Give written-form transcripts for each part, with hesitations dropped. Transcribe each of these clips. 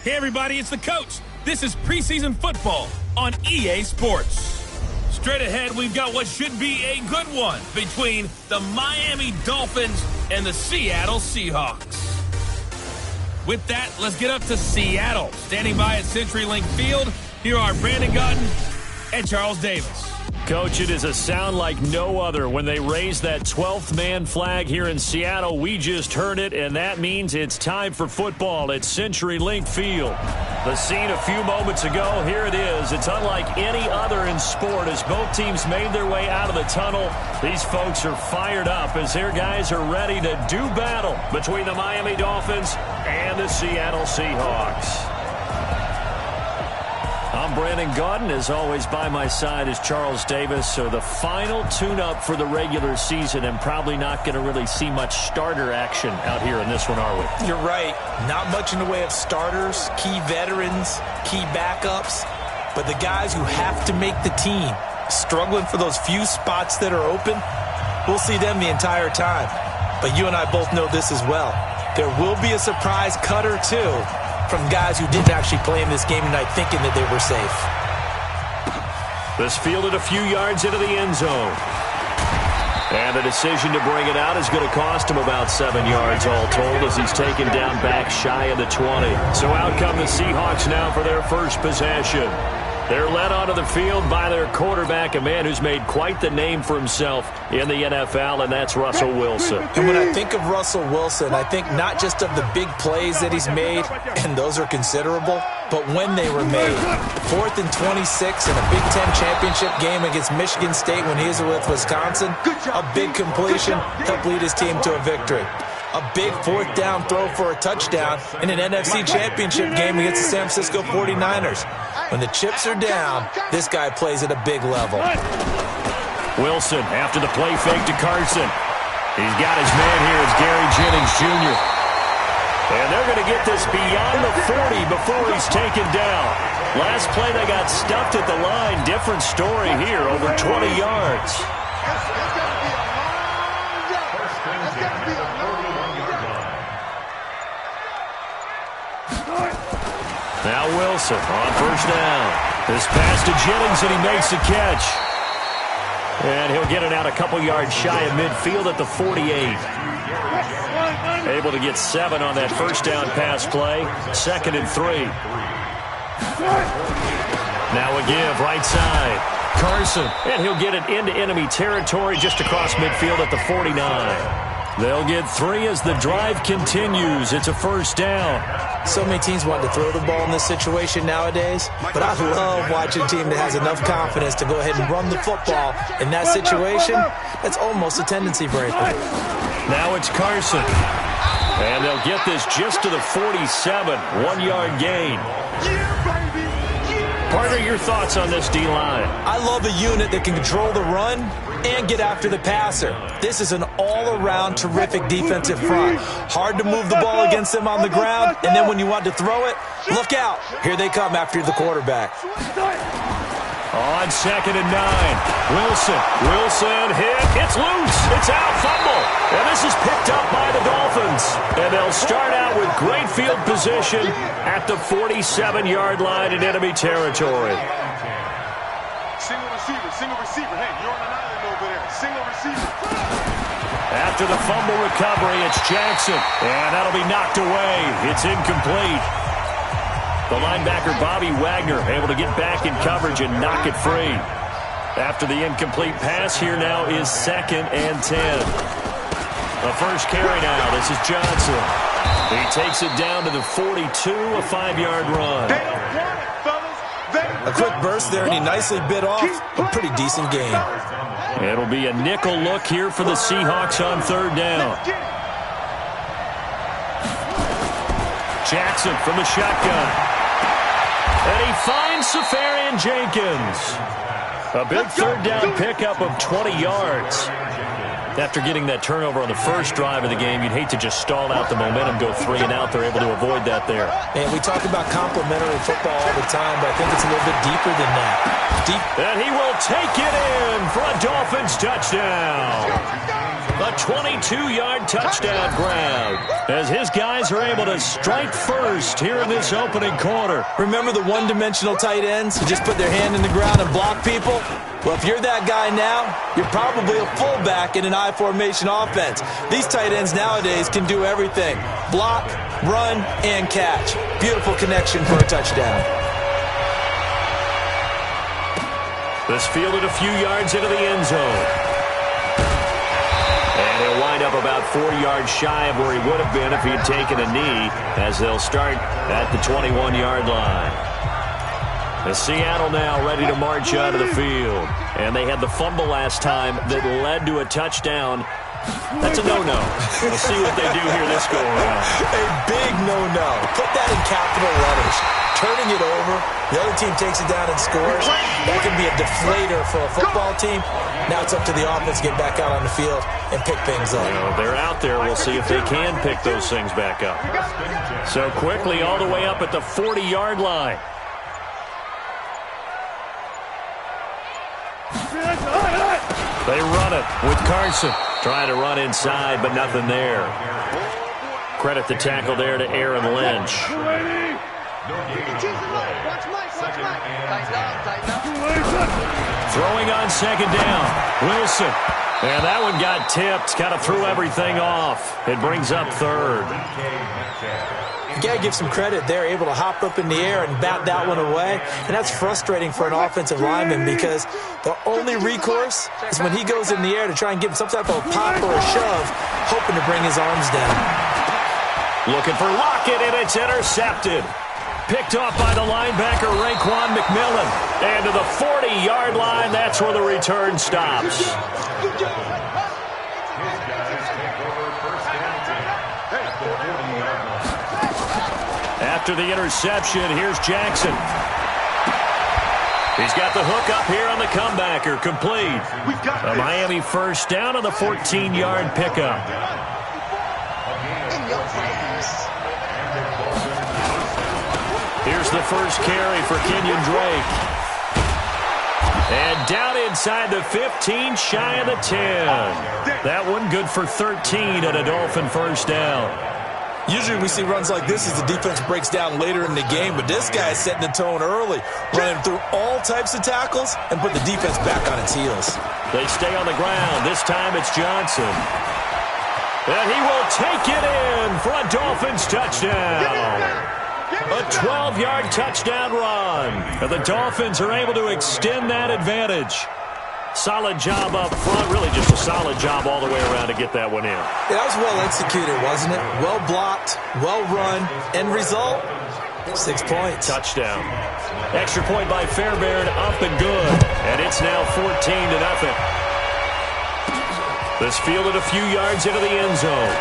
Hey everybody, it's the coach. This is preseason football on EA Sports. Straight ahead, we've got what should be a good one between the Miami Dolphins and the Seattle Seahawks. With that, let's get up to Seattle. Standing by at CenturyLink Field, here are Brandon Gaudin and Charles Davis. Coach, it is a sound like no other when they raise that 12th man flag here in Seattle. We just heard it, and that means it's time for football at CenturyLink Field. The scene a few moments ago, here it is. It's unlike any other in sport as both teams made their way out of the tunnel. These folks are fired up as their guys are ready to do battle between the Miami Dolphins and the Seattle Seahawks. I'm Brandon Gaudin. As always, by my side is Charles Davis. So the final tune-up for the regular season, and probably not going to really see much starter action out here in this one, are we? You're right. Not much in the way of starters, key veterans, key backups. But the guys who have to make the team, struggling for those few spots that are open, we'll see them the entire time. But you and I both know this as well. There will be a surprise cut or two from guys who didn't actually play in this game tonight thinking that they were safe. This fielded a few yards into the end zone. And the decision to bring it out is going to cost him about 7 yards all told as he's taken down back shy of the 20. So out come the Seahawks now for their first possession. They're led onto the field by their quarterback, a man who's made quite the name for himself in the NFL, and that's Russell Wilson. And when I think of Russell Wilson, I think not just of the big plays that he's made, and those are considerable, but when they were made. 4th and 26 in a Big Ten championship game against Michigan State when he was with Wisconsin. A big completion helped lead his team to a victory. A big 4th down throw for a touchdown in an NFC championship game against the San Francisco 49ers. When the chips are down, this guy plays at a big level. Wilson after the play fake to Carson. He's got his man here. It's Gary Jennings Jr. And they're going to get this beyond the 40 before he's taken down. Last play they got stuffed at the line. Different story here, over 20 yards. Now Wilson on first down. This pass to Jennings, and he makes the catch. And he'll get it out a couple yards shy of midfield at the 48. Able to get 7 on that first down pass play. 2nd and 3. Now a give right side. Carson. And he'll get it into enemy territory just across midfield at the 49. They'll get 3 as the drive continues. It's a first down. So many teams want to throw the ball in this situation nowadays, but I love watching a team that has enough confidence to go ahead and run the football. In that situation, that's almost a tendency breaker. Now it's Carson. And they'll get this just to the 47. 1-yard gain. Partner, your thoughts on this D-line? I love a unit that can control the run and get after the passer. This is an all-around terrific defensive front. Hard to move the ball against them on the ground, and then when you want to throw it, look out. Here they come after the quarterback. On 2nd and 9. Wilson hit. It's loose. It's out. Fumble. And this is picked up by the Dolphins. And they'll start out with great field position at the 47-yard line in enemy territory. Single receiver. Hey, you're on an island over there. Single receiver. After the fumble recovery, it's Jackson. And that'll be knocked away. It's incomplete. The linebacker, Bobby Wagner, able to get back in coverage and knock it free. After the incomplete pass, here now is 2nd and 10. The first carry now. This is Johnson. He takes it down to the 42, a 5-yard run. They don't want it, fellas. A quick burst there, and he nicely bit off a pretty decent gain. It'll be a nickel look here for the Seahawks on 3rd down. Jackson from the shotgun. And he finds Safarian Jenkins. A big 3rd down pickup of 20 yards. After getting that turnover on the first drive of the game, you'd hate to just stall out the momentum, go 3 and out. They're able to avoid that there. And we talk about complementary football all the time, but I think it's a little bit deeper than that. And he will take it in for a Dolphins touchdown. A 22-yard touchdown grab as his guys are able to strike first here in this opening quarter. Remember the one-dimensional tight ends who just put their hand in the ground and block people? Well, if you're that guy now, you're probably a fullback in an I formation offense. These tight ends nowadays can do everything. Block, run, and catch. Beautiful connection for a touchdown. This fielded a few yards into the end zone. And he'll wind up about 4 yards shy of where he would have been if he had taken a knee, as they'll start at the 21-yard line. The Seattle now ready to march out of the field. And they had the fumble last time that led to a touchdown. That's a no-no. We'll see what they do here this go-around. A big no-no. Put that in capital letters. Turning it over, the other team takes it down and scores. That can be a deflator for a football team. Now it's up to the offense to get back out on the field and pick things up. They're out there. We'll see if they can pick those things back up. So quickly all the way up at the 40-yard line. They run it with Carson. Trying to run inside, but nothing there. Credit the tackle there to Aaron Lynch. Throwing on second down. Wilson. And that one got tipped. Kind of threw everything off. It brings up third. You got to give some credit. They're able to hop up in the air and bat that one away. And that's frustrating for an offensive lineman because the only recourse is when he goes in the air to try and give him some type of a pop or a shove, hoping to bring his arms down. Looking for Lockett, and it's intercepted. Picked off by the linebacker, Raekwon McMillan. And to the 40-yard line, that's where the return stops. After the interception, here's Jackson. He's got the hook up here on the comebacker, complete. A Miami first down on the 14-yard pickup. Here's the first carry for Kenyon Drake. And down inside the 15, shy of the 10. That one good for 13 at a Dolphin first down. Usually we see runs like this as the defense breaks down later in the game, but this guy is setting the tone early, running through all types of tackles and put the defense back on its heels. They stay on the ground. This time it's Johnson. And he will take it in for a Dolphins touchdown. A 12-yard touchdown run. And the Dolphins are able to extend that advantage. Solid job up front. Really just a solid job all the way around to get that one in. Yeah, that was well executed, wasn't it? Well blocked, well run. End result, 6 points. Touchdown. Extra point by Fairbairn, up and good. And it's now 14-0. This fielded a few yards into the end zone.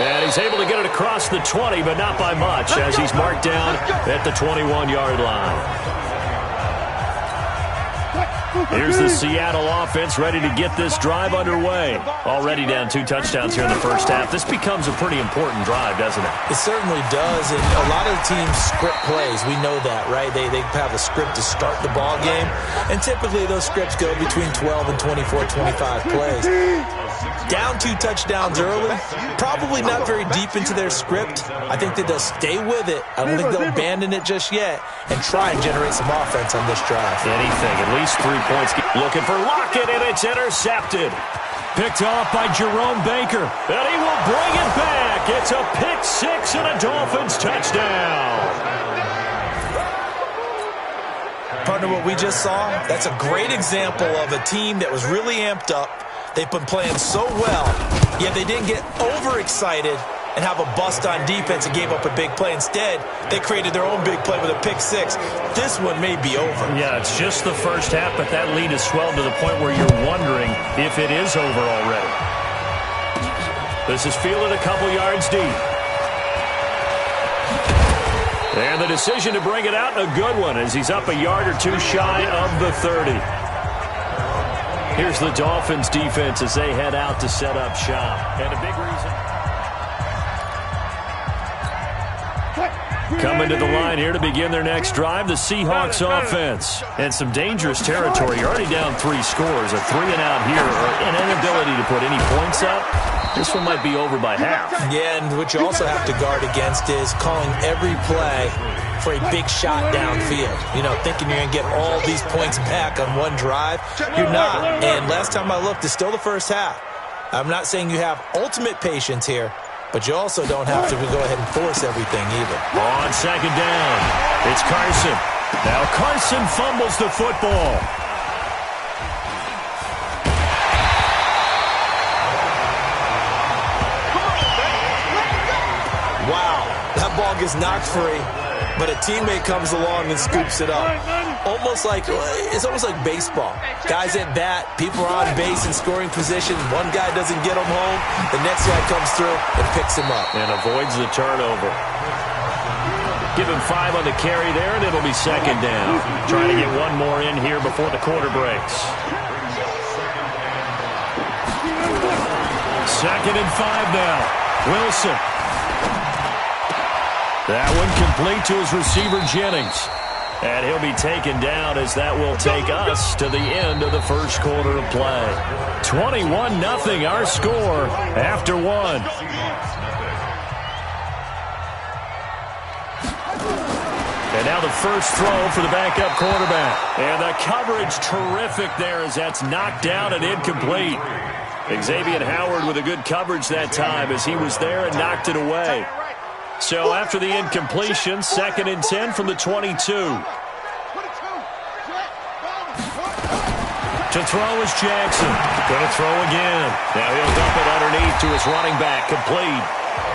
And he's able to get it across the 20, but not by much, as he's marked down at the 21-yard line. Here's the Seattle offense ready to get this drive underway. Already down 2 touchdowns here in the first half. This becomes a pretty important drive, doesn't it? It certainly does, and a lot of teams script plays. We know that, right? They have a script to start the ball game, and typically those scripts go between 12 and 24, 25 plays. Down 2 touchdowns early, probably not very deep into their script. I think that they'll stay with it. I don't think they'll abandon it just yet and try and generate some offense on this drive. Anything, at least 3 points. Looking for Lockett, and it's intercepted. Picked off by Jerome Baker, and he will bring it back. It's a pick 6 and a Dolphins touchdown. Partner, what we just saw, that's a great example of a team that was really amped up. They've been playing so well, yet they didn't get overexcited and have a bust on defense and gave up a big play. Instead, they created their own big play with a pick 6. This one may be over. Yeah, it's just the first half, but that lead has swelled to the point where you're wondering if it is over already. This is fielded a couple yards deep. And the decision to bring it out, a good one, as he's up a yard or 2 shy of the 30. Here's the Dolphins defense as they head out to set up shop. And a big reason. Coming to the line here to begin their next drive, the Seahawks offense. And some dangerous territory. You're already down 3 scores. A 3-and-out here, or an inability to put any points up. This one might be over by half. Yeah, and what you also have to guard against is calling every play for a big shot downfield. You know, thinking you're going to get all these points back on one drive. You're not. And last time I looked, it's still the first half. I'm not saying you have ultimate patience here, but you also don't have to go ahead and force everything either. On second down, it's Carson. Now Carson fumbles the football. Wow, that ball gets knocked free, but a teammate comes along and scoops it up. It's almost like baseball. Guys at bat, people are on base in scoring position. One guy doesn't get him home. The next guy comes through and picks him up. And avoids the turnover. Give him 5 on the carry there, and it'll be second down. Trying to get one more in here before the quarter breaks. Second and 5 now. Wilson. That one complete to his receiver, Jennings. And he'll be taken down as that will take us to the end of the first quarter of play. 21-0 our score after 1. And now the first throw for the backup quarterback. And the coverage terrific there as that's knocked down and incomplete. Xavier Howard with a good coverage that time as he was there and knocked it away. So after the incompletion, second and 10 from the 22. To throw is Jackson. Going to throw again. Now he'll dump it underneath to his running back. Complete.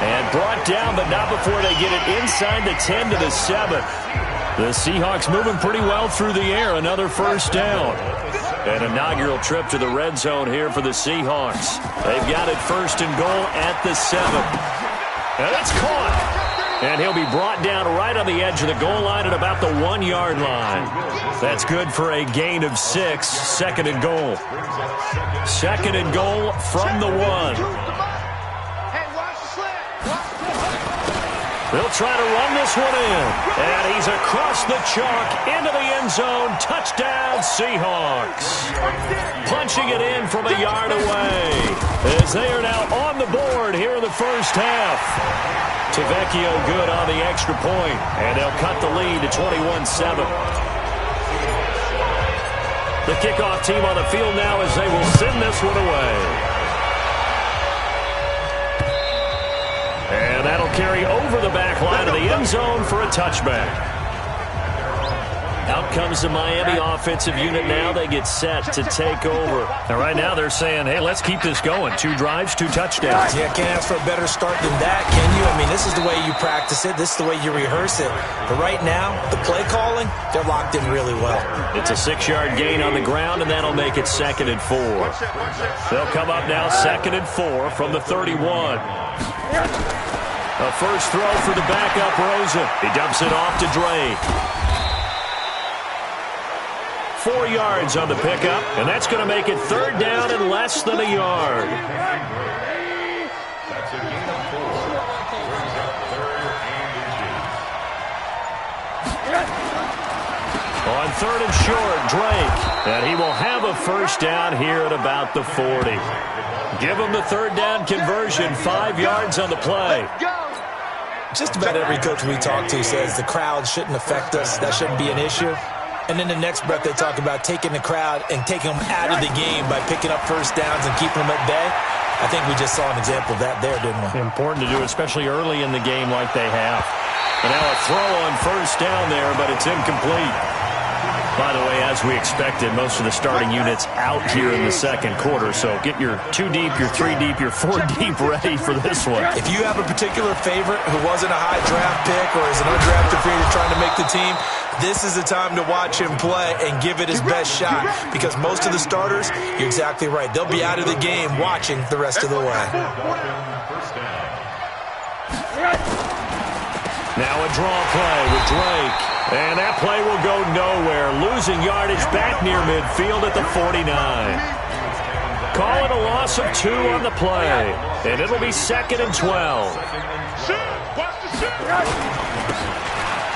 And brought down, but not before they get it inside the 10 to the 7. The Seahawks moving pretty well through the air. Another first down. An inaugural trip to the red zone here for the Seahawks. They've got it first and goal at the 7. And that's caught. And he'll be brought down right on the edge of the goal line at about the 1-yard line. That's good for a gain of 6. Second and goal. Second and goal from the 1. They'll try to run this one in. And he's across the chalk into the end zone. Touchdown, Seahawks. Punching it in from a yard away as they are now on the board here in the first half. Tavecchio good on the extra point, and they'll cut the lead to 21-7. The kickoff team on the field now as they will send this one away. And that'll carry over the back line of the end zone for a touchback. Out comes the Miami offensive unit now. They get set to take over. And right now they're saying, hey, let's keep this going. 2 drives, 2 touchdowns. Yeah, can't ask for a better start than that, can you? I mean, this is the way you practice it. This is the way you rehearse it. But right now, the play calling, they're locked in really well. It's a 6-yard gain on the ground, and that'll make it second and 4. They'll come up now second and 4 from the 31. A first throw for the backup, Rosen. He dumps it off to Drake. 4 yards on the pickup, and that's going to make it third down and less than a yard. On third and short, Drake, and he will have a first down here at about the 40. Give him the third down conversion, 5 yards on the play. Just about every coach we talk to says the crowd shouldn't affect us. That shouldn't be an issue. And in the next breath, they talk about taking the crowd and taking them out of the game by picking up first downs and keeping them at bay. I think we just saw an example of that there, didn't we? Important to do, especially early in the game like they have. And now a throw on first down there, but it's incomplete. By the way, as we expected, most of the starting units out here in the second quarter. So get your 2 deep, your 3 deep, your 4 deep ready for this one. If you have a particular favorite who wasn't a high draft pick or is an undrafted free agent trying to make the team, this is the time to watch him play and give it his best shot. Because most of the starters, you're exactly right, they'll be out of the game watching the rest of the way. Now a draw play with Drake. And that play will go nowhere. Losing yardage back near midfield at the 49. Call it a loss of 2 on the play. And it'll be second and 12.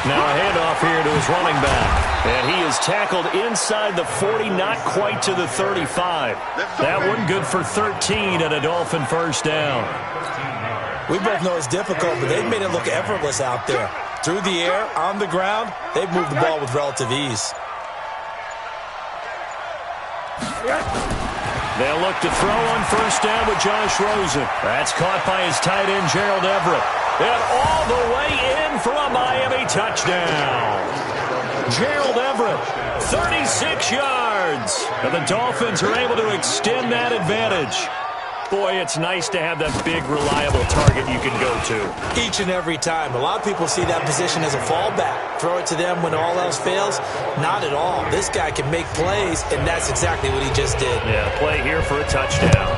Now a handoff here to his running back. And he is tackled inside the 40, not quite to the 35. That one good for 13 and a Dolphin first down. We both know it's difficult, but they've made it look effortless out there. Through the air, on the ground, they've moved the ball with relative ease. They'll look to throw on first down with Josh Rosen. That's caught by his tight end, Gerald Everett. And all the way in for a Miami touchdown. Gerald Everett, 36 yards. And the Dolphins are able to extend that advantage. Boy, it's nice to have that big, reliable target you can go to. Each and every time. A lot of people see that position as a fallback. Throw it to them when all else fails. Not at all. This guy can make plays, and that's exactly what he just did. Yeah, play here for a touchdown.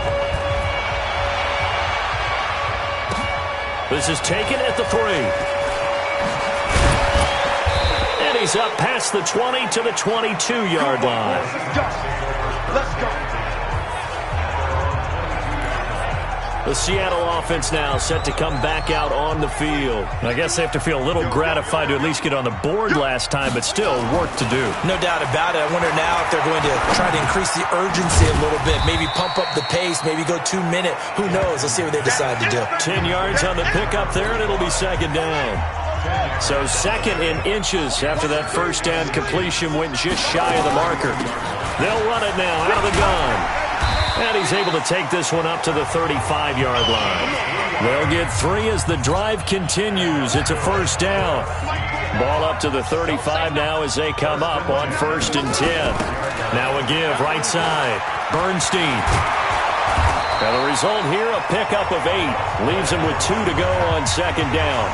This is taken at the 3. And he's up past the 20 to the 22-yard line. Let's go. The Seattle offense now set to come back out on the field. I guess they have to feel a little gratified to at least get on the board last time, but still work to do. No doubt about it. I wonder now if they're going to try to increase the urgency a little bit, maybe pump up the pace, maybe go 2 minute. Who knows? Let's see what they decide to do. 10 yards on the pickup there, and it'll be second down. So second in inches after that first down completion went just shy of the marker. They'll run it now out of the gun. And he's able to take this one up to the 35-yard line. They'll get 3 as the drive continues. It's a first down. Ball up to the 35 now as they come up on 1st and 10. Now a give right side. Bernstein. Now the result here, a pickup of 8. Leaves him with 2 to go on second down.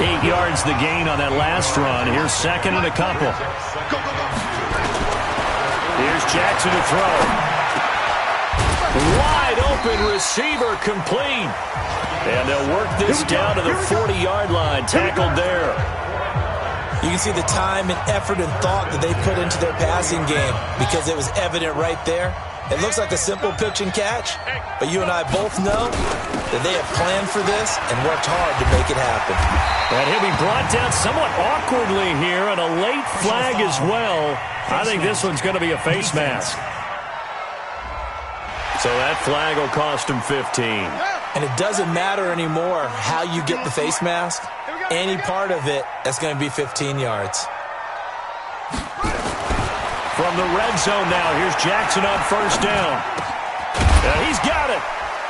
8 yards the gain on that last run. Here's second and a couple. Here's Jackson to throw. Wide open receiver complete. And they'll work this down to the 40-yard line. Tackled there. You can see the time and effort and thought that they put into their passing game because it was evident right there. It looks like a simple pitch and catch, but you and I both know that they have planned for this and worked hard to make it happen. And he'll be brought down somewhat awkwardly here, and a late flag as well. I think this one's going to be a face mask. So that flag will cost him 15. And it doesn't matter anymore how you get the face mask. Any part of it, that's going to be 15 yards. From the red zone now, here's Jackson on first down. And he's got it.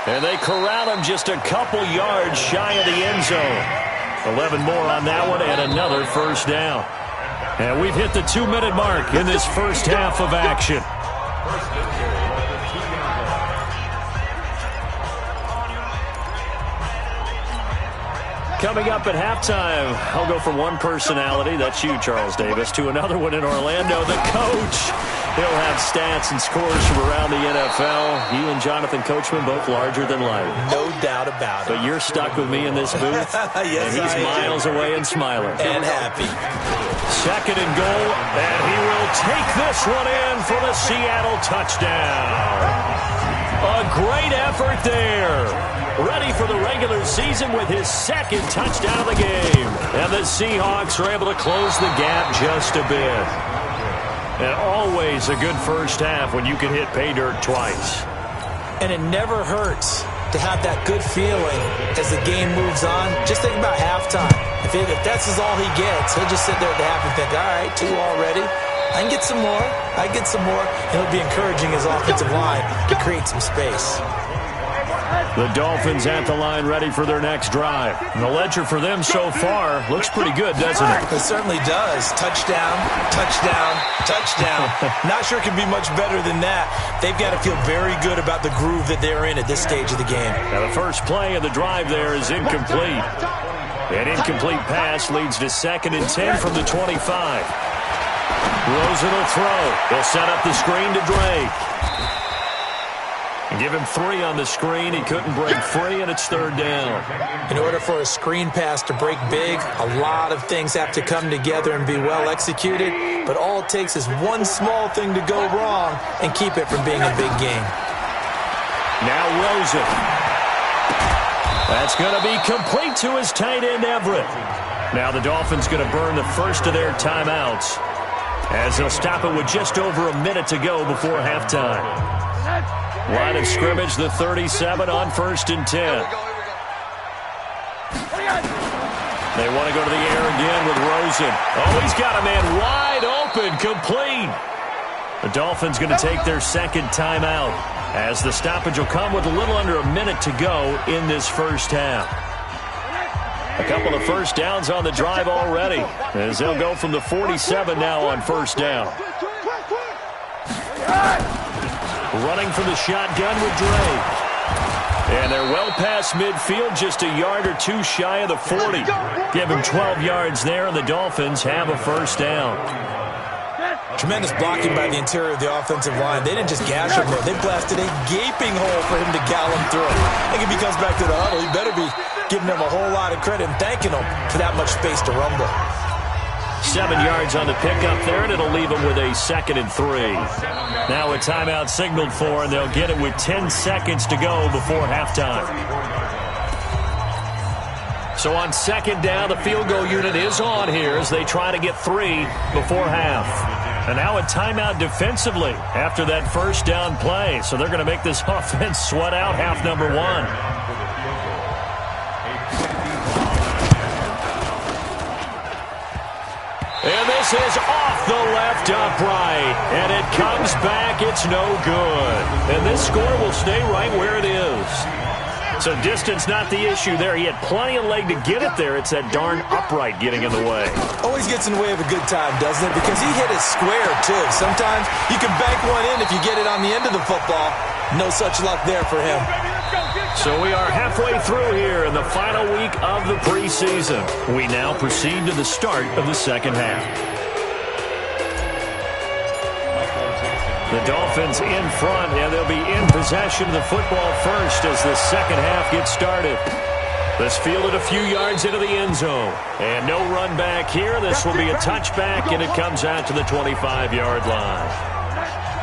And they corral him just a couple yards shy of the end zone. 11 more on that one and another first down. And we've hit the 2-minute mark in this first half of action. Coming up at halftime, I'll go from one personality, that's you, Charles Davis, to another one in Orlando, the coach. He'll have stats and scores from around the NFL. You and Jonathan Coachman both larger than life. No doubt about it. But you're stuck with me in this booth. Yes, and he's miles away and smiling. And happy. Second and goal, and he will take this one in for the Seattle touchdown. A great effort there. Ready for the regular season with his second touchdown of the game. And the Seahawks are able to close the gap just a bit. And always a good first half when you can hit pay dirt twice. And it never hurts to have that good feeling as the game moves on. Just think about halftime. If that's all he gets, he'll just sit there at the half and think, all right, 2 already. I can get some more. I can get some more. And he'll be encouraging his offensive line to create some space. The Dolphins at the line ready for their next drive. The ledger for them so far looks pretty good, doesn't it? It certainly does. Touchdown, touchdown, touchdown. Not sure it can be much better than that. They've got to feel very good about the groove that they're in at this stage of the game. Now the first play of the drive there is incomplete. An incomplete pass leads to 2nd and 10 from the 25. Rosen will throw. He'll set up the screen to Drake. Give him 3 on the screen. He couldn't break free, and it's 3rd down. In order for a screen pass to break big, a lot of things have to come together and be well executed. But all it takes is one small thing to go wrong and keep it from being a big game. Now Rosen. That's going to be complete to his tight end, Everett. Now the Dolphins going to burn the first of their timeouts as they'll stop it with just over a minute to go before halftime. Line of scrimmage, the 37 on 1st and 10. They want to go to the air again with Rosen. Oh, he's got a man wide open, complete. The Dolphins going to take their second timeout as the stoppage will come with a little under a minute to go in this first half. A couple of first downs on the drive already as they'll go from the 47 now on first down. Running from the shotgun with Dre. And they're well past midfield, just a yard or two shy of the 40. Give him 12 yards there, and the Dolphins have a first down. Tremendous blocking by the interior of the offensive line. They didn't just gash him there. They blasted a gaping hole for him to gallop through. I think if he comes back to the huddle, he better be giving them a whole lot of credit and thanking them for that much space to rumble. 7 yards on the pickup there, and it'll leave them with a 2nd and 3. Now a timeout signaled for, and they'll get it with 10 seconds to go before halftime. So on 2nd down, the field goal unit is on here as they try to get 3 before half. And now a timeout defensively after that first down play. So they're going to make this offense sweat out half number 1. And this is off the left upright. And it comes back. It's no good. And this score will stay right where it is. So distance not the issue there. He had plenty of leg to get it there. It's that darn upright getting in the way. Always gets in the way of a good time, doesn't it? Because he hit it square, too. Sometimes you can bank one in if you get it on the end of the football. No such luck there for him. So we are halfway through here in the final week of the preseason. We now proceed to the start of the second half. The Dolphins in front, and they'll be in possession of the football first as the second half gets started. This fielded a few yards into the end zone. And no run back here. This will be a touchback, and it comes out to the 25-yard line.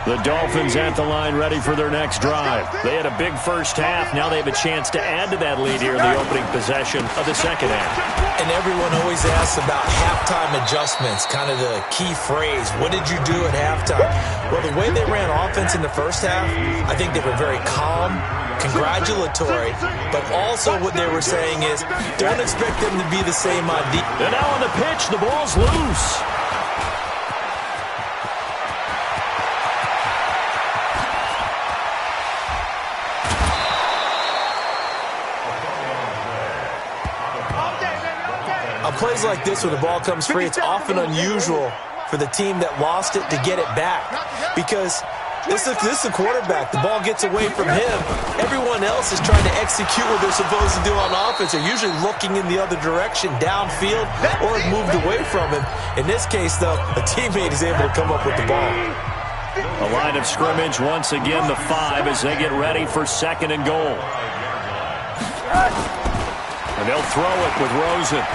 The Dolphins at the line ready for their next drive. They had a big first half. Now they have a chance to add to that lead here in the opening possession of the second half. And everyone always asks about halftime adjustments, kind of the key phrase. What did you do at halftime? Well, the way they ran offense in the first half, I think they were very calm, congratulatory, but also what they were saying is don't expect them to be the same on defense. And now on the pitch, the ball's loose. On plays like this where the ball comes free, it's often unusual for the team that lost it to get it back because this is the quarterback. The ball gets away from him. Everyone else is trying to execute what they're supposed to do on offense. They're usually looking in the other direction, downfield, or have moved away from him. In this case, though, a teammate is able to come up with the ball. A line of scrimmage, once again, the 5 as they get ready for 2nd and goal. And they'll throw it with Rosen.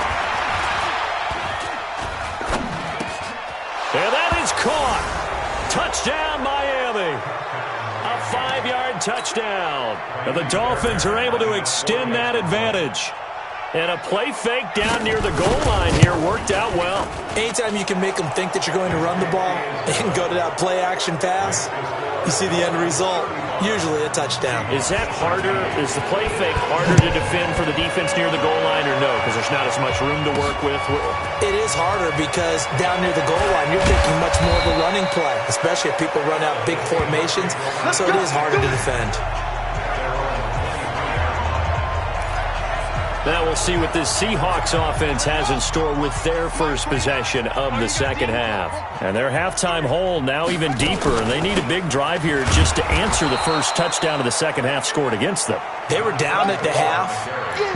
And that is caught. Touchdown, Miami. A 5-yard touchdown. And the Dolphins are able to extend that advantage. And a play fake down near the goal line here worked out well. Anytime you can make them think that you're going to run the ball and go to that play-action pass, you see the end result, usually a touchdown. Is that harder? Is the play fake harder to defend for the defense near the goal line or no? Because there's not as much room to work with? It is harder because down near the goal line, you're thinking much more of a running play, especially if people run out big formations. So it is harder to defend. Now we'll see what this Seahawks offense has in store with their first possession of the second half. And their halftime hole now even deeper, and they need a big drive here just to answer the first touchdown of the second half scored against them. They were down at the half.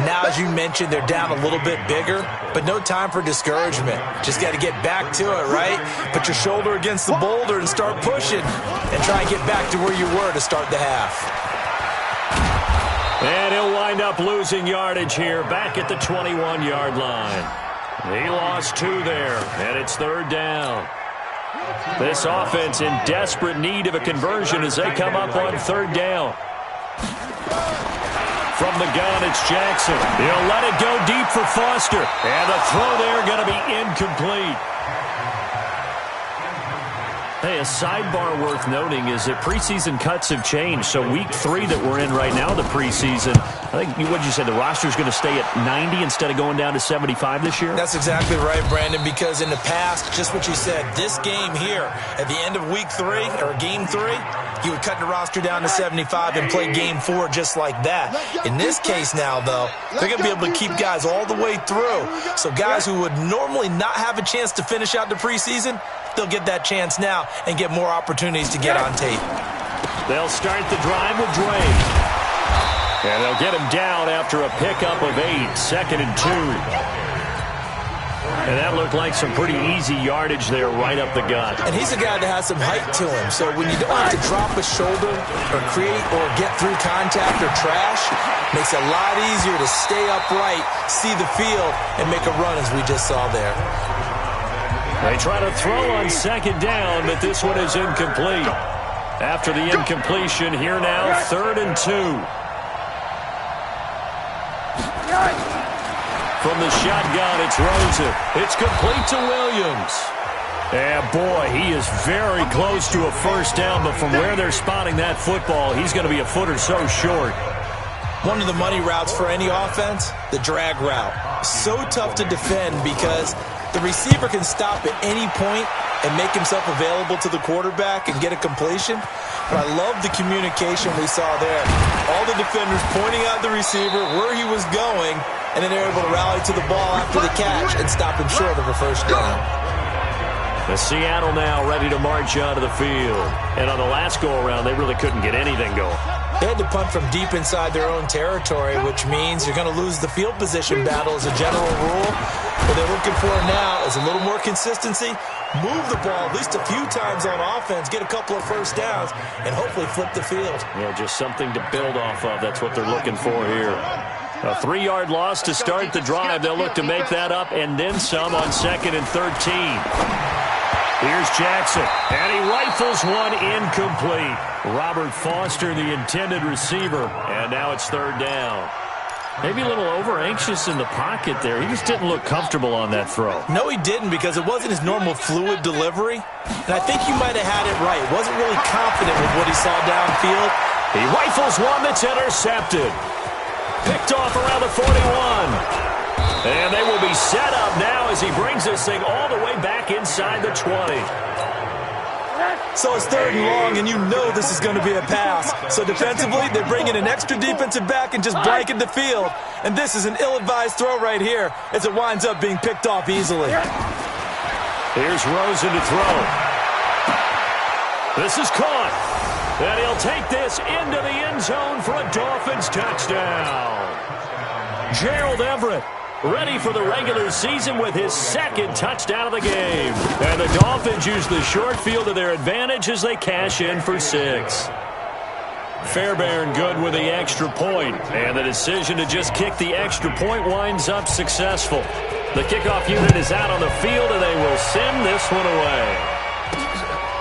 Now, as you mentioned, they're down a little bit bigger, but no time for discouragement. Just got to get back to it, right? Put your shoulder against the boulder and start pushing and try and get back to where you were to start the half. And he'll wind up losing yardage here back at the 21-yard line. He lost 2 there, and it's 3rd down. This offense in desperate need of a conversion as they come up on 3rd down. From the gun, it's Jackson. He'll let it go deep for Foster. And the throw there going to be incomplete. Hey, a sidebar worth noting is that preseason cuts have changed. So week 3 that we're in right now, the preseason, I think, what did you say, the roster's going to stay at 90 instead of going down to 75 this year? That's exactly right, Brandon, because in the past, just what you said, this game here, at the end of week 3, or game 3, you would cut the roster down to 75 and play game 4 just like that. In this case now, though, they're going to be able to keep guys all the way through. So guys who would normally not have a chance to finish out the preseason, they'll get that chance now and get more opportunities to get on tape. They'll start the drive with Dre. And they'll get him down after a pickup of 8, 2nd and 2. And that looked like some pretty easy yardage there right up the gut. And he's a guy that has some height to him. So when you don't have to drop a shoulder or create or get through contact or trash, makes it a lot easier to stay upright, see the field, and make a run as we just saw there. They try to throw on 2nd down, but this one is incomplete. After the incompletion, here now, 3rd and 2. From the shotgun, it's Rosen. It's complete to Williams. And boy, he is very close to a first down, but from where they're spotting that football, he's going to be a foot or so short. One of the money routes for any offense, the drag route. So tough to defend because the receiver can stop at any point and make himself available to the quarterback and get a completion. But I love the communication we saw there. All the defenders pointing out the receiver, where he was going, and then they're able to rally to the ball after the catch and stop him short of a first down. The Seattle now ready to march onto the field. And on the last go-around, they really couldn't get anything going. They had to punt from deep inside their own territory, which means you're going to lose the field position battle as a general rule. What they're looking for now is a little more consistency, move the ball at least a few times on offense, get a couple of first downs, and hopefully flip the field. Yeah, just something to build off of. That's what they're looking for here. A 3-yard loss to start the drive. They'll look to make that up and then some on 2nd and 13. Here's Jackson, and he rifles one incomplete. Robert Foster, the intended receiver, and now it's 3rd down. Maybe a little over-anxious in the pocket there. He just didn't look comfortable on that throw. No, he didn't, because it wasn't his normal fluid delivery. And I think you might have had it right. Wasn't really confident with what he saw downfield. He rifles one that's intercepted. Picked off around the 41. And they will be set up now as he brings this thing all the way back inside the 20. So it's 3rd and long, and you know this is going to be a pass. So defensively, they're bringing an extra defensive back and just blanket the field. And this is an ill-advised throw right here as it winds up being picked off easily. Here's Rosen to throw. This is caught. And he'll take this into the end zone for a Dolphins touchdown. Gerald Everett, ready for the regular season with his 2nd touchdown of the game. And the Dolphins use the short field to their advantage as they cash in for 6. Fairbairn good with the extra point. And the decision to just kick the extra point winds up successful. The kickoff unit is out on the field, and they will send this one away.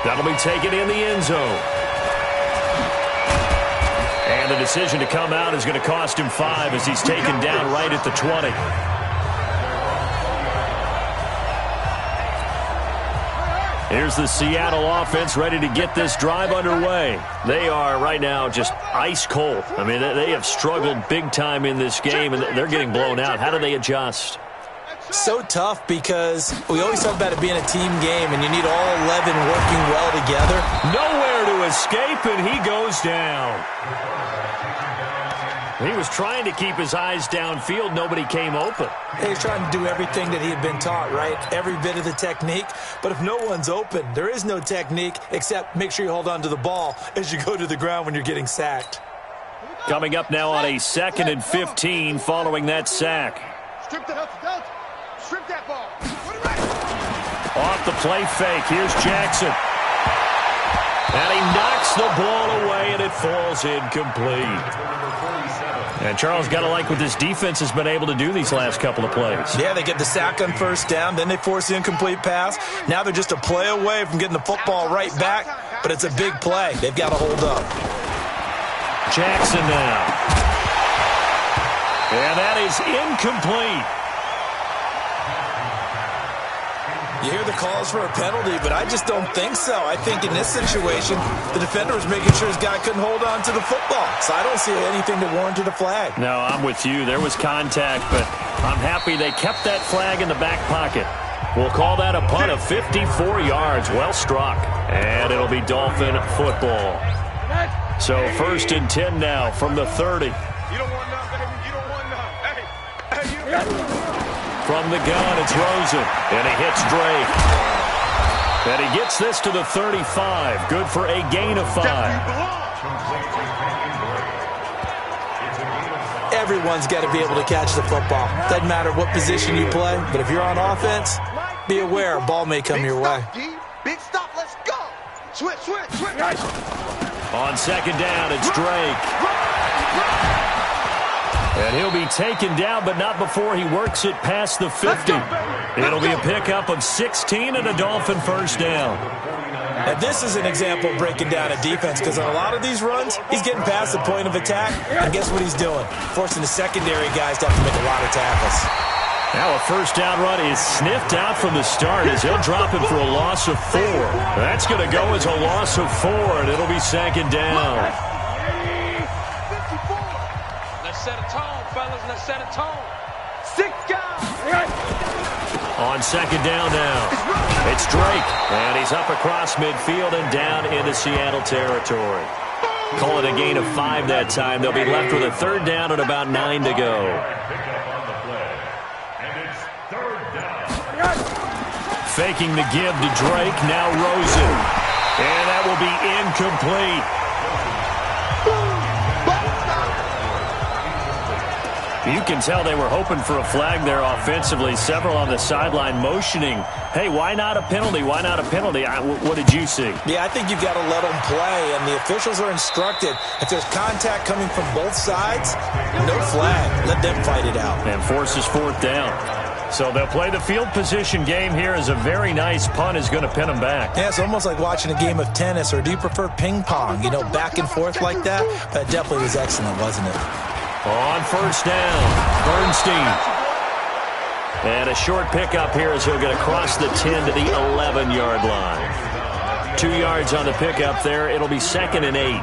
That'll be taken in the end zone. And the decision to come out is going to cost him 5 as he's taken down right at the 20. Here's the Seattle offense ready to get this drive underway. They are right now just ice cold. I mean, they have struggled big time in this game, and they're getting blown out. How do they adjust? So tough because we always talk about it being a team game, and you need all 11 working well together. Nowhere to escape, and he goes down. He was trying to keep his eyes downfield. Nobody came open. He's trying to do everything that he had been taught, right? Every bit of the technique. But if no one's open, there is no technique except make sure you hold on to the ball as you go to the ground when you're getting sacked. Coming up now on a 2nd and 15 following that sack. Strip that ball. Off the play fake. Here's Jackson. And he knocks the ball away, and it falls incomplete. And Charles, got to like what this defense has been able to do these last couple of plays. Yeah, they get the sack on first down, then they force the incomplete pass. Now they're just a play away from getting the football right back, but it's a big play. They've got to hold up. Jackson now. And that is incomplete. You hear the calls for a penalty, but I just don't think so. I think in this situation, the defender was making sure his guy couldn't hold on to the football. So I don't see anything to warrant a flag. No, I'm with you. There was contact, but I'm happy they kept that flag in the back pocket. We'll call that a punt of 54 yards. Well struck. And it'll be Dolphin football. So 1st and 10 now from the 30. You don't want none, baby. You don't want none. Hey, you. From the gun, it's Rosen, and he hits Drake. And he gets this to the 35. Good for a gain of 5. Everyone's got to be able to catch the football. Doesn't matter what position you play, but if you're on offense, be aware a ball may come your way. Big stop, let's go. Switch. On 2nd down, it's Drake. And he'll be taken down, but not before he works it past the 50. It'll be a pickup of 16 and a Dolphin 1st down. And this is an example of breaking down a defense, because on a lot of these runs, he's getting past the point of attack, and guess what he's doing? Forcing the secondary guys to have to make a lot of tackles. Now a 1st down run is sniffed out from the start as he'll drop him for a loss of 4. That's going to go as a loss of 4, and it'll be 2nd down. Set a tone, fellas. Let's set a tone. 6 guys. On 2nd down now, it's Drake, and he's up across midfield and down into Seattle territory. Call it a gain of 5 that time. They'll be left with a 3rd down and about 9 to go. Faking the give to Drake, now Rosen. And that will be incomplete. You can tell they were hoping for a flag there offensively. Several on the sideline motioning, hey, why not a penalty? Why not a penalty? What did you see? Yeah, I think you've got to let them play, and the officials are instructed. If there's contact coming from both sides, no flag. Let them fight it out. And forces 4th down. So they'll play the field position game here as a very nice punt is going to pin them back. Yeah, it's almost like watching a game of tennis, or do you prefer ping pong? You know, back and forth like that? That definitely was excellent, wasn't it? On 1st down, Bernstein. And a short pickup here as he'll get across the 10 to the 11-yard line. 2 yards on the pickup there. It'll be 2nd and 8.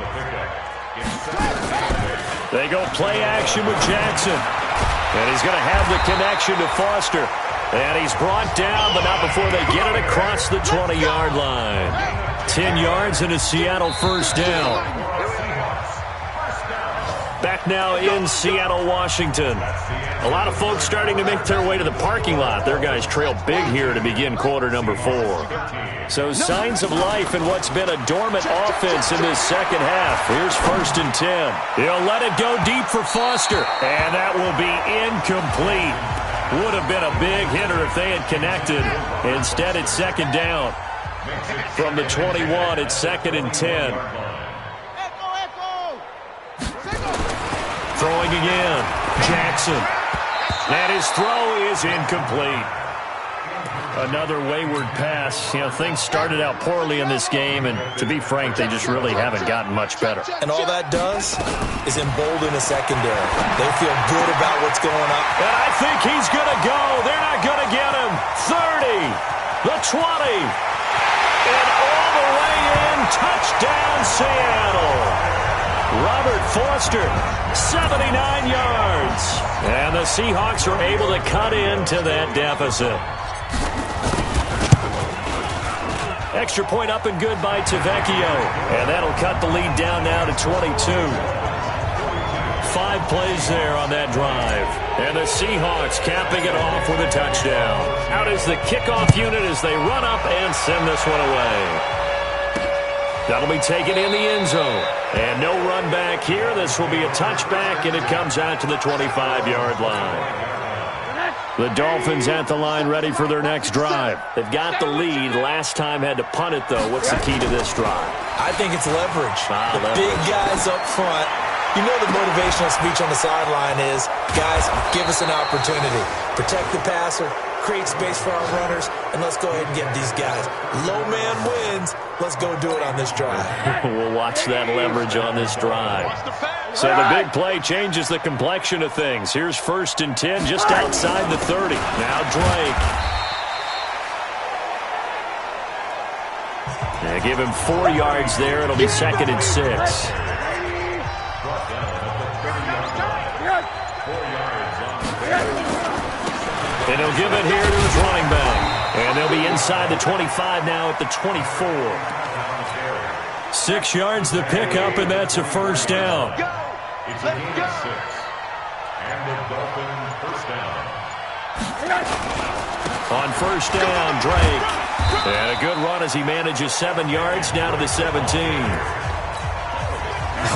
They go play action with Jackson. And he's going to have the connection to Foster. And he's brought down, but not before they get it across the 20-yard line. 10 yards and a Seattle 1st down. Back now in Seattle, Washington. A lot of folks starting to make their way to the parking lot. Their guys trail big here to begin quarter number 4. So signs of life in what's been a dormant offense in this 2nd half. Here's 1st and 10. He'll let it go deep for Foster. And that will be incomplete. Would have been a big hitter if they had connected. Instead, it's 2nd down. From the 21, it's 2nd and 10. Throwing again, Jackson. And his throw is incomplete. Another wayward pass. You know, things started out poorly in this game, and to be frank, they just really haven't gotten much better. And all that does is embolden the secondary. They feel good about what's going on. And I think he's going to go. They're not going to get him. 30, the 20, and all the way in. Touchdown, Seattle. Robert Foster, 79 yards. And the Seahawks are able to cut into that deficit. Extra point up and good by Tavecchio. And that'll cut the lead down now to 22. 5 plays there on that drive. And the Seahawks capping it off with a touchdown. Out is the kickoff unit as they run up and send this one away. That'll be taken in the end zone. And no run back here. This will be a touchback, and it comes out to the 25-yard line. The Dolphins at the line ready for their next drive. They've got the lead. Last time had to punt it, though. What's the key to this drive? I think it's leverage. Big guys up front. You know the motivational speech on the sideline is, guys, give us an opportunity. Protect the passer, create space for our runners, and let's go ahead and get these guys. Low man wins. Let's go do it on this drive. We'll watch that leverage on this drive. So the big play changes the complexion of things. Here's 1st and 10 just outside the 30. Now Drake. They give him 4 yards there. It'll be 2nd and 6. And he'll give it here to his running back. And they'll be inside the 25 now at the 24. 6 yards the pickup, and that's a 1st down. It's a gain of 6. And the Dolphins first down. On 1st down, Drake. And a good run as he manages 7 yards down to the 17.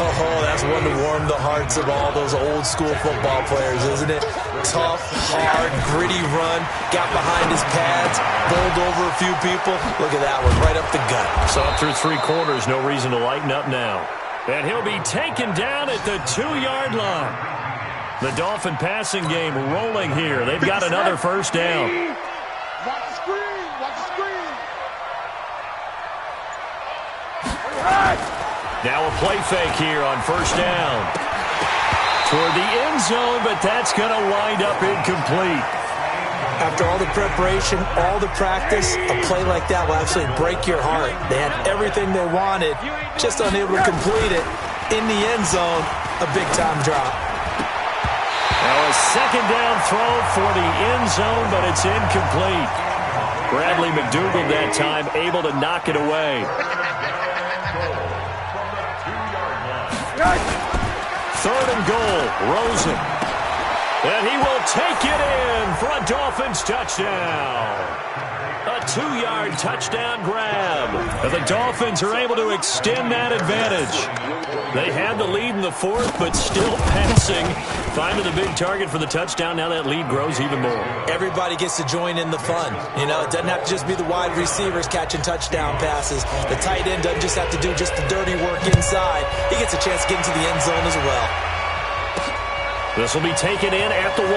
Oh, that's one to warm the hearts of all those old school football players, isn't it? Tough, hard, gritty run, got behind his pads, bowled over a few people. Look at that one, right up the gut. So up through 3 quarters, no reason to lighten up now. And he'll be taken down at the 2-yard line. The Dolphin passing game rolling here. They've got another 1st down. Watch the screen. Watch the screen. Now a play fake here on 1st down. Toward the end zone, but that's going to wind up incomplete. After all the preparation, all the practice, a play like that will actually break your heart. They had everything they wanted, just unable to complete it. In the end zone, a big-time drop. Now a 2nd down throw for the end zone, but it's incomplete. Bradley McDougald that time able to knock it away. 3rd and goal, Rosen. And he will take it in for a Dolphins touchdown. A 2-yard touchdown grab. And the Dolphins are able to extend that advantage. They had the lead in the 4th, but still passing. Finding the big target for the touchdown. Now that lead grows even more. Everybody gets to join in the fun. You know, it doesn't have to just be the wide receivers catching touchdown passes. The tight end doesn't just have to do just the dirty work inside. He gets a chance to get into the end zone as well. This will be taken in at the 1.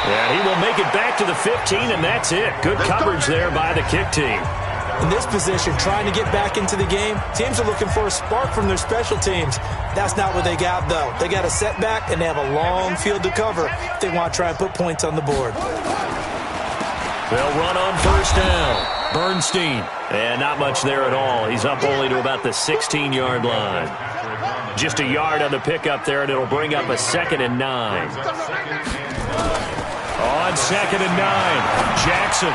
And he will make it back to the 15, and that's it. Good coverage there by the kick team. In this position, trying to get back into the game, teams are looking for a spark from their special teams. That's not what they got, though. They got a setback, and they have a long field to cover if they want to try and put points on the board. They'll run on 1st down. Bernstein. And not much there at all. He's up only to about the 16-yard line. Just a yard on the pickup there, and it'll bring up a 2nd and 9. On 2nd and 9, Jackson.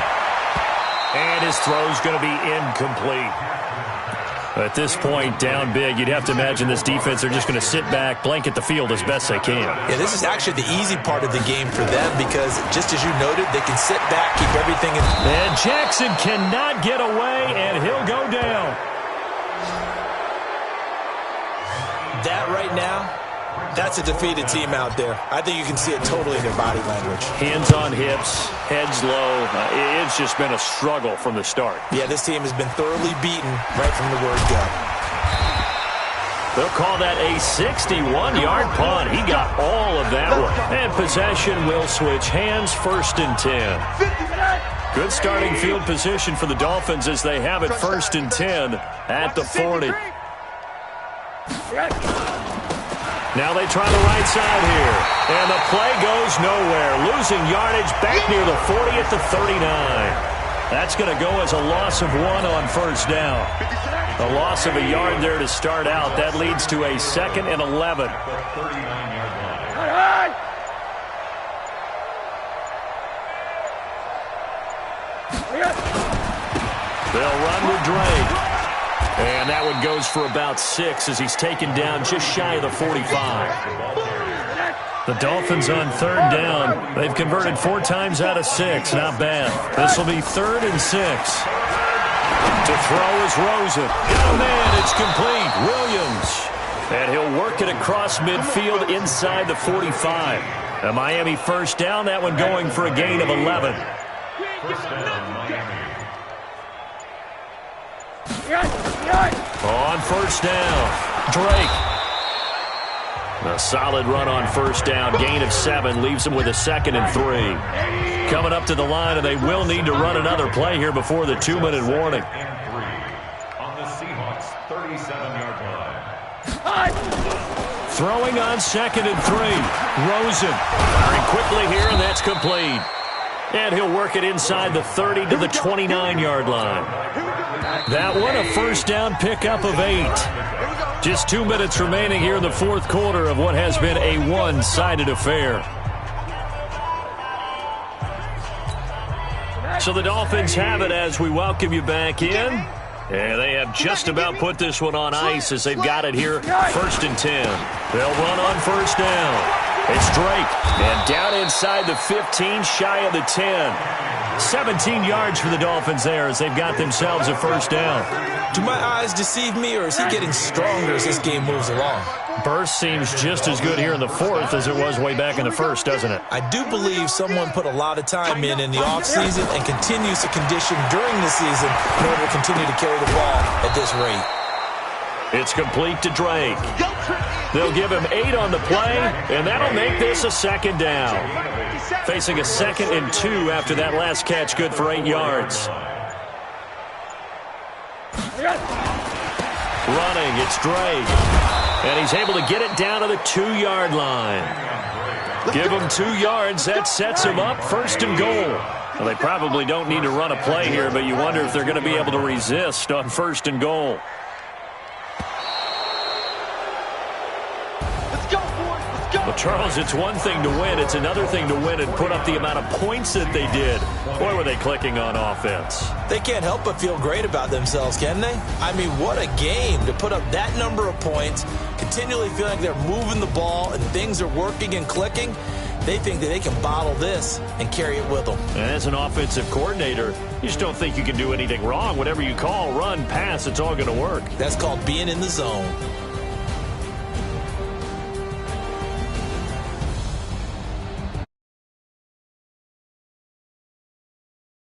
And his throw's going to be incomplete. At this point, down big, you'd have to imagine this defense are just going to sit back, blanket the field as best they can. Yeah, this is actually the easy part of the game for them because, just as you noted, they can sit back, keep everything in. And Jackson cannot get away, and he'll go down. That right now, that's a defeated team out there. I think you can see it totally in their body language. Hands on hips, heads low. It's just been a struggle from the start. Yeah, this team has been thoroughly beaten right from the word go. They'll call that a 61-yard punt. He got all of that one. And possession will switch hands, 1st and 10. Good starting field position for the Dolphins as they have it 1st and 10 at the 40. Now they try the right side here. And the play goes nowhere. Losing yardage back near the 40 at the 39. That's going to go as a loss of 1 on 1st down. A loss of a yard there to start out. That leads to a 2nd and 11. They'll run with Drake. And that one goes for about 6 as he's taken down just shy of the 45. The Dolphins on 3rd down. They've converted 4 times out of 6. Not bad. This will be 3rd and 6. To throw is Rosen. Oh, man, it's complete. Williams. And he'll work it across midfield inside the 45. A Miami 1st down. That one going for a gain of 11. On 1st down, Drake. A solid run on 1st down, gain of 7, leaves them with a 2nd and 3. Coming up to the line, and they will need to run another play here before the 2-minute warning. On the Seahawks 37. Throwing on 2nd and 3. Rosen firing quickly here, and that's complete. And he'll work it inside the 30 to the 29-yard line. That one, a first down pickup of 8. Just 2 minutes remaining here in the fourth quarter of what has been a one-sided affair. So the Dolphins have it as we welcome you back in. And they have just about put this one on ice as they've got it here, 1st and 10. They'll run on first down. It's Drake, and down inside the 15, shy of the 10. 17 yards for the Dolphins there as they've got themselves a first down. Do my eyes deceive me, or is he getting stronger as this game moves along? Burst seems just as good here in the fourth as it was way back in the first, doesn't it? I do believe someone put a lot of time in the offseason and continues to condition during the season in order to continue to carry the ball at this rate. It's complete to Drake. They'll give him 8 on the play, and that'll make this a second down. Facing a 2nd and 2 after that last catch, good for 8 yards. Running, it's Drake. And he's able to get it down to the 2-yard line. Give him 2 yards. That sets him up 1st and goal. Well, they probably don't need to run a play here, but you wonder if they're going to be able to resist on 1st and goal. Well, Charles, it's one thing to win. It's another thing to win and put up the amount of points that they did. Boy, were they clicking on offense. They can't help but feel great about themselves, can they? I mean, what a game to put up that number of points, continually feeling like they're moving the ball and things are working and clicking. They think that they can bottle this and carry it with them. And as an offensive coordinator, you just don't think you can do anything wrong. Whatever you call, run, pass, it's all going to work. That's called being in the zone.